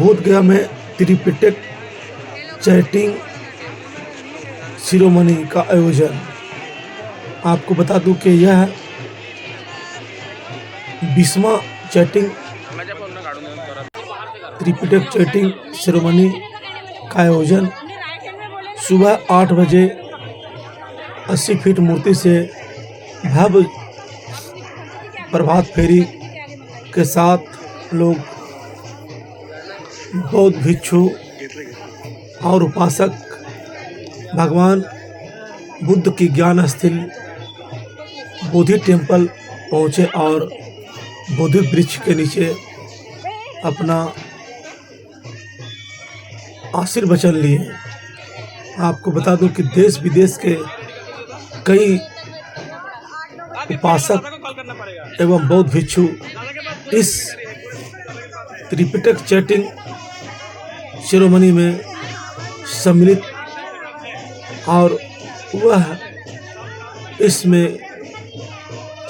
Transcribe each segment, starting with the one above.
बोधगया में त्रिपिटक चैटिंग शिरोमणि का आयोजन। आपको बता दूं कि यह 20वां चैटिंग त्रिपिटक चैटिंग शिरोमणि का आयोजन सुबह 8 बजे 80 फीट मूर्ति से भव्य प्रभात फेरी के साथ लोग बौद्ध भिक्षु और उपासक भगवान बुद्ध की ज्ञान स्थल बोधि टेम्पल पहुँचे और बोधि वृक्ष के नीचे अपना आशीर्वचन लिए। आपको बता दूं कि देश विदेश के कई उपासक एवं बौद्ध भिक्षु इस त्रिपिटक चैटिंग शिरोमणि में सम्मिलित और वह इसमें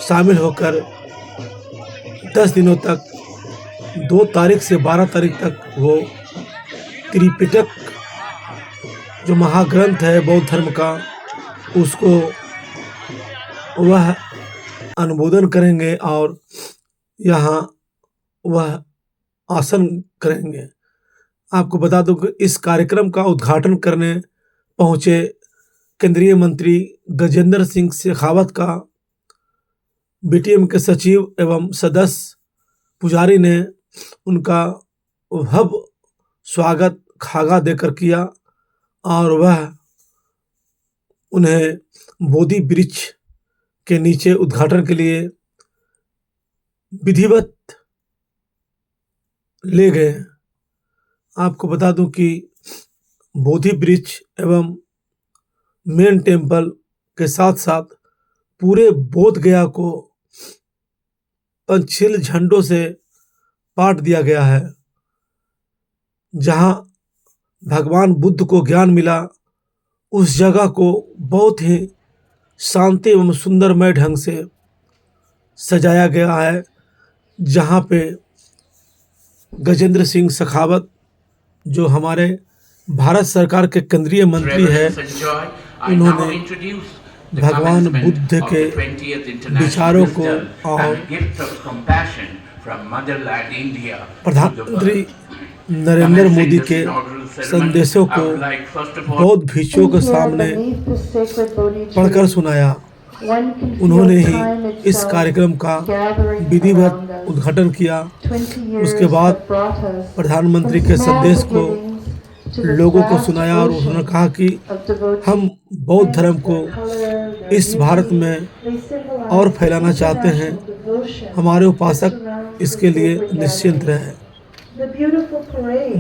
शामिल होकर 10 दिनों तक 2 तारीख से 12 तारीख तक वो त्रिपिटक जो महाग्रंथ है बौद्ध धर्म का उसको वह अनुमोदन करेंगे और यहाँ वह आसन करेंगे। आपको बता दूं कि इस कार्यक्रम का उद्घाटन करने पहुँचे केंद्रीय मंत्री गजेंद्र सिंह शेखावत का बीटीएम के सचिव एवं सदस्य पुजारी ने उनका भव्य स्वागत खागा देकर किया और वह उन्हें बोधि वृक्ष के नीचे उद्घाटन के लिए विधिवत ले गए। आपको बता दूं कि बोधि वृक्ष एवं मेन टेम्पल के साथ साथ पूरे बोधगया को पंचशील झंडों से पाट दिया गया है। जहां भगवान बुद्ध को ज्ञान मिला उस जगह को बहुत ही शांति एवं सुंदरमय ढंग से सजाया गया है, जहां पे गजेंद्र सिंह शेखावत जो हमारे भारत सरकार के केंद्रीय मंत्री है, उन्होंने भगवान बुद्ध के विचारों को और प्रधानमंत्री नरेंद्र मोदी के संदेशों को बौद्ध भिक्षुओं के सामने पढ़कर सुनाया। उन्होंने ही इस कार्यक्रम का विधिवत उद्घाटन किया। उसके बाद प्रधानमंत्री के संदेश को लोगों को सुनाया और उन्होंने कहा कि हम बौद्ध धर्म को इस भारत में और फैलाना चाहते हैं। हमारे उपासक इसके लिए निश्चिंत रहे।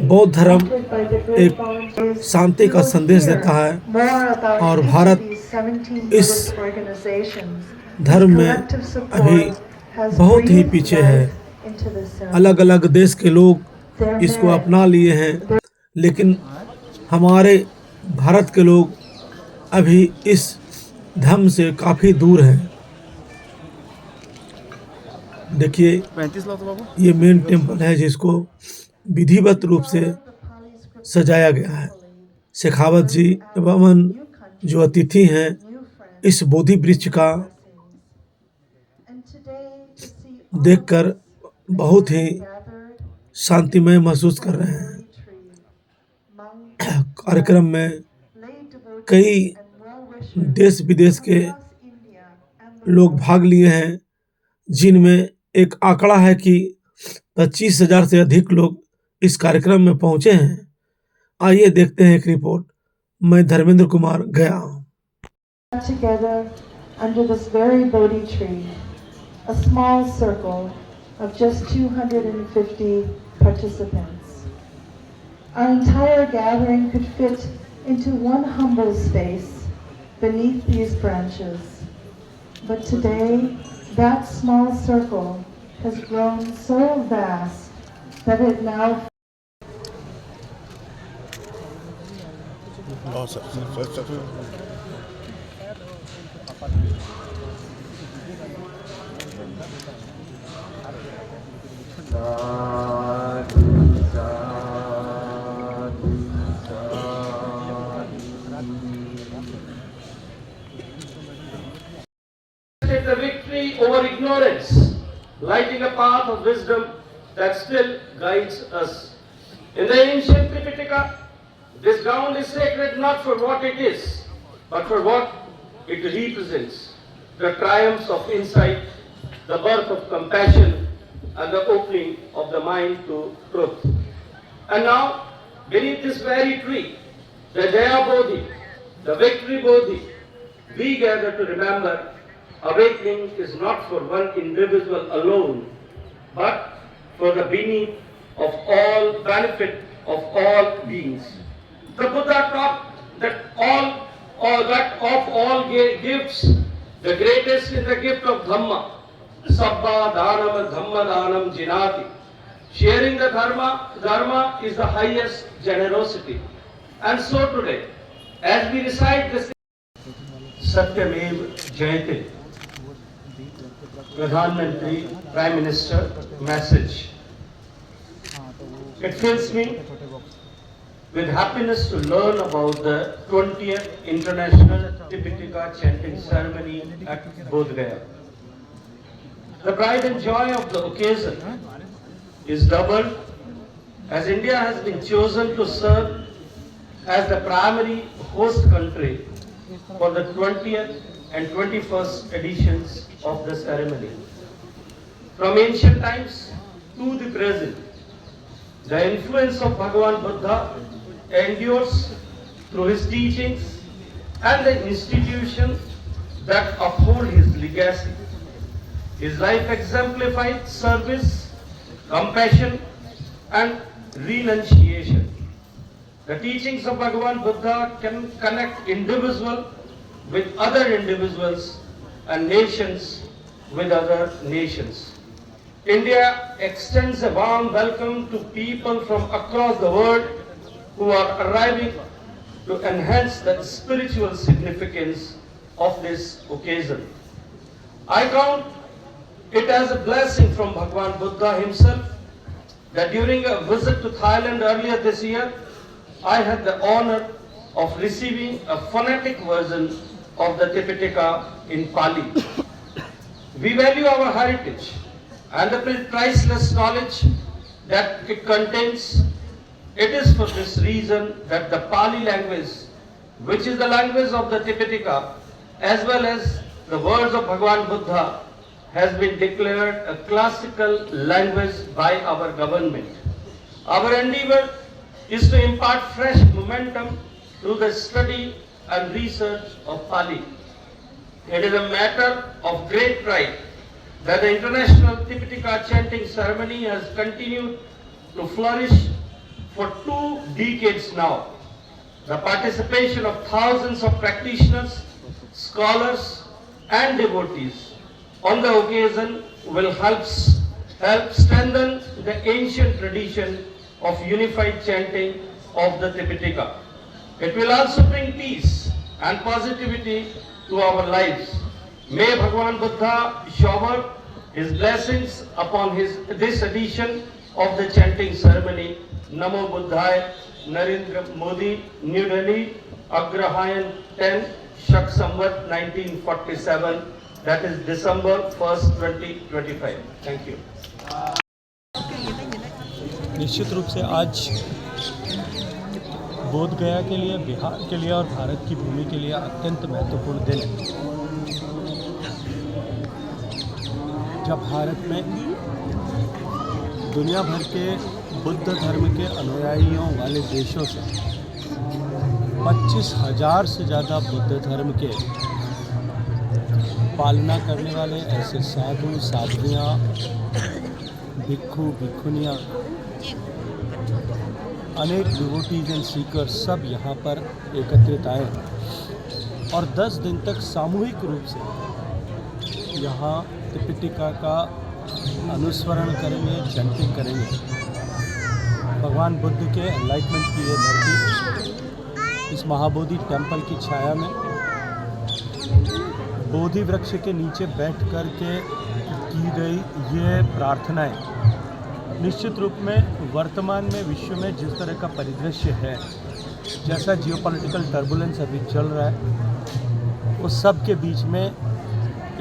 बौद्ध धर्म एक शांति का संदेश देता है और भारत इस धर्म में अभी बहुत ही पीछे है। अलग अलग देश के लोग इसको अपना लिए हैं, लेकिन हमारे भारत के लोग अभी इस धर्म से काफ़ी दूर हैं। देखिए, ये मेन टेम्पल है जिसको विधिवत रूप से सजाया गया है। शेखावत जी एवं जो अतिथि हैं इस बोधि वृक्ष का देखकर बहुत ही शांतिमय महसूस कर रहे हैं। कार्यक्रम में कई देश विदेश के लोग भाग लिए हैं, जिनमें एक आंकड़ा है कि 25,000 से अधिक लोग इस कार्यक्रम में पहुंचे हैं। आइए देखते हैं एक रिपोर्ट। मैं धर्मेंद्र कुमार गया। Together under this very Bodhi tree, a small circle of just 250 participants. Our entire gathering could fit into one humble space beneath these branches. But today, that small circle has grown so vast that it now Sadhu, sadhu. over ignorance, lighting a path of wisdom that still guides us. In the ancient Tripitaka, this ground is sacred not for what it is, but for what it represents. The triumphs of insight, the birth of compassion, and the opening of the mind to truth. And now, beneath this very tree, the Jaya Bodhi, the Victory Bodhi, we gather to remember awakening is not for one individual alone, but for the benefit of all beings. The Buddha taught that of all gifts, the greatest is the gift of Dhamma. Sabba Dhanam Dhamma Dhanam Jinati. Sharing the Dharma is the highest generosity. And so today, as we recite this Satyamev Jayate, Pradhan Mantri, Prime Minister message, it fills me with happiness to learn about the 20th International Tripitaka Chanting Ceremony at Bodh Gaya. The pride and joy of the occasion is doubled as India has been chosen to serve as the primary host country for the 20th and 21st editions of the ceremony. From ancient times to the present, the influence of Bhagavan Buddha endures through his teachings and the institutions that uphold his legacy. His life exemplified service, compassion, and renunciation. The teachings of Bhagavan Buddha can connect individual with other individuals and nations with other nations. India extends a warm welcome to people from across the world who are arriving to enhance the spiritual significance of this occasion. I count it as a blessing from Bhagavan Buddha himself that during a visit to Thailand earlier this year, I had the honor of receiving a phonetic version of the Tripitaka in Pali. We value our heritage and the priceless knowledge that it contains. It is for this reason that the Pali language, which is the language of the Tripitaka, as well as the words of Bhagavan Buddha, has been declared a classical language by our government. Our endeavor is to impart fresh momentum through the study and research of Pali. It is a matter of great pride that the International Tripitaka Chanting Ceremony has continued to flourish for 2 decades now. The participation of thousands of practitioners, scholars, and devotees on the occasion will help strengthen the ancient tradition of unified chanting of the Tripitaka. It will also bring peace and positivity to our lives. May Bhagavan Buddha shower his blessings upon this edition of the chanting ceremony. Namo Buddhaya. Narendra Modi, New Delhi, Agrahayan 10, Shak Samvat 1947. That is December 1st, 2025. Thank you. निश्चित रूप से आज बोध गया के लिए, बिहार के लिए और भारत की भूमि के लिए अत्यंत महत्वपूर्ण दिन है, जब भारत में दुनिया भर के बुद्ध धर्म के अनुयायियों वाले देशों से 25,000 से ज़्यादा बुद्ध धर्म के पालना करने वाले ऐसे साधु साधुयाँ, भिक्षु भिक्षुनियाँ, अनेक डिवोटीज एंड सीकर्स सब यहाँ पर एकत्रित आए और 10 दिन तक सामूहिक रूप से यहाँ त्रिपिटिका का अनुस्मरण करेंगे, चैंटिंग करेंगे। भगवान बुद्ध के एनलाइटमेंट की ये धरती, इस महाबोधि टेम्पल की छाया में बोधि वृक्ष के नीचे बैठ कर के की गई ये प्रार्थनाएं निश्चित रूप में वर्तमान में विश्व में जिस तरह का परिदृश्य है, जैसा जियोपॉलिटिकल टर्बुलेंस अभी चल रहा है, उस सब के बीच में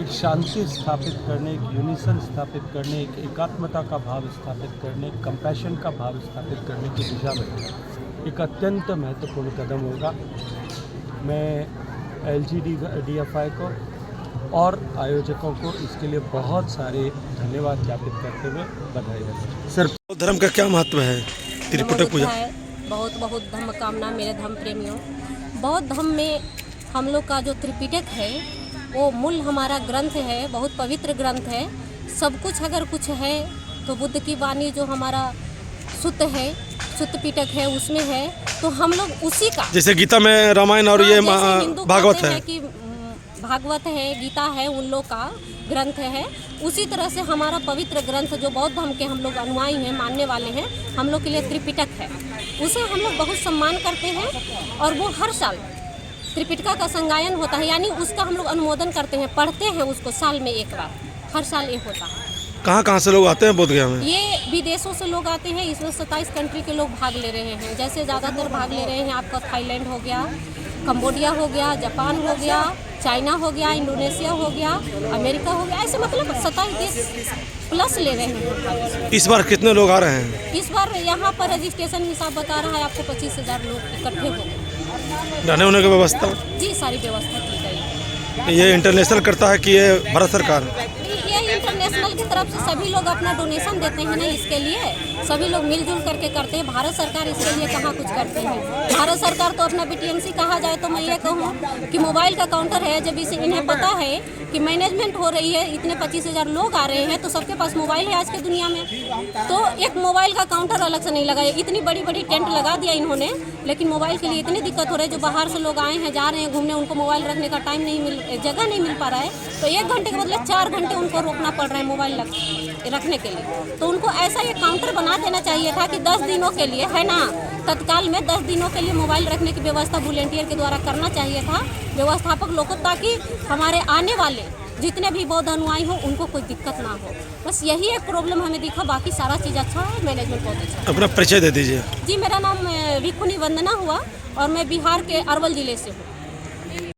एक शांति स्थापित करने, एक यूनिसन स्थापित करने, एक एकात्मता का भाव स्थापित करने, एक कंपैशन का भाव स्थापित करने की दिशा में एक अत्यंत महत्वपूर्ण कदम होगा। मैं LGDFI को और आयोजकों को इसके लिए बहुत सारे धन्यवाद ज्ञापित करते हुए बधाई देता हूं। सर, धर्म का क्या महत्व है त्रिपिटक पूजा? बहुत बहुत धम्म कामना मेरे धम्म प्रेमियों। बौद्ध धर्म में हम लोग का जो त्रिपिटक है वो मूल हमारा ग्रंथ है, बहुत पवित्र ग्रंथ है। सब कुछ अगर कुछ है तो बुद्ध की वाणी जो हमारा सुत्त है, सुत्त पिटक है, उसमें है। तो हम लोग उसी का, जैसे गीता में रामायण और ये भागवत है कि भागवत है, गीता है, उन लोग का ग्रंथ है। उसी तरह से हमारा पवित्र ग्रंथ जो बौद्ध धर्म के हम लोग अनुयायी हैं, मानने वाले हैं, हम लोग के लिए त्रिपिटक है। उसे हम लोग बहुत सम्मान करते हैं और वो हर साल त्रिपिटका का संगायन होता है, यानी उसका हम लोग अनुमोदन करते हैं, पढ़ते हैं उसको साल में एक बार, हर साल ये होता है। कहाँ से लोग आते हैं बोध गया में? ये विदेशों से लोग आते हैं। इसमें 27 कंट्री के लोग भाग ले रहे हैं। जैसे ज़्यादातर भाग ले रहे हैं आपका थाईलैंड हो गया, कंबोडिया हो गया, जापान हो गया, चाइना हो गया, इंडोनेशिया हो गया, अमेरिका हो गया, ऐसे मतलब 27 देश प्लस ले रहे हैं। इस बार कितने लोग आ रहे हैं? इस बार यहाँ पर रजिस्ट्रेशन हिसाब बता रहा है आपको 25,000 लोग इकट्ठे हो गए। रहने होने की व्यवस्था? जी, सारी व्यवस्था की गई। ये इंटरनेशनल करता है कि ये भारत सरकार? ये इंटरनेशनल की तरफ से सभी लोग अपना डोनेशन देते हैं ना, इसके लिए सभी लोग मिलजुल करके करते हैं। भारत सरकार इसके लिए कहाँ कुछ करते हैं। भारत सरकार तो अपना BTMC कहा जाए तो मैं ये कहूँ कि मोबाइल का काउंटर है। जब इसे इन्हें पता है कि मैनेजमेंट हो रही है, इतने 25,000 लोग आ रहे हैं, तो सबके पास मोबाइल है आज के दुनिया में, तो एक मोबाइल का काउंटर अलग से नहीं लगाया। इतनी बड़ी बड़ी टेंट लगा दिया इन्होंने, लेकिन मोबाइल के लिए इतनी दिक्कत हो रही है। जो बाहर से लोग आए हैं, जा रहे हैं घूमने, उनको मोबाइल रखने का टाइम नहीं जगह नहीं मिल पा रहा है, तो 1 घंटे के बदले 4 घंटे उनको रोकना पड़ रहा है मोबाइल रखने के लिए। तो उनको ऐसा ये काउंटर बना देना चाहिए था कि 10 दिनों के लिए, है ना, तत्काल में 10 दिनों के लिए मोबाइल रखने की व्यवस्था वॉलंटियर के द्वारा करना चाहिए था व्यवस्थापक लोगों, ताकि हमारे आने वाले जितने भी बौद्ध अनुयायी हो उनको कोई दिक्कत ना हो। बस यही एक प्रॉब्लम हमें दिखा, बाकी सारा चीज़ अच्छा है, मैनेजमेंट बहुत अच्छा है। अपना परिचय दे दीजिए। जी, मेरा नाम भिखुनी वंदना हुआ और मैं बिहार के अरवल ज़िले से हूँ।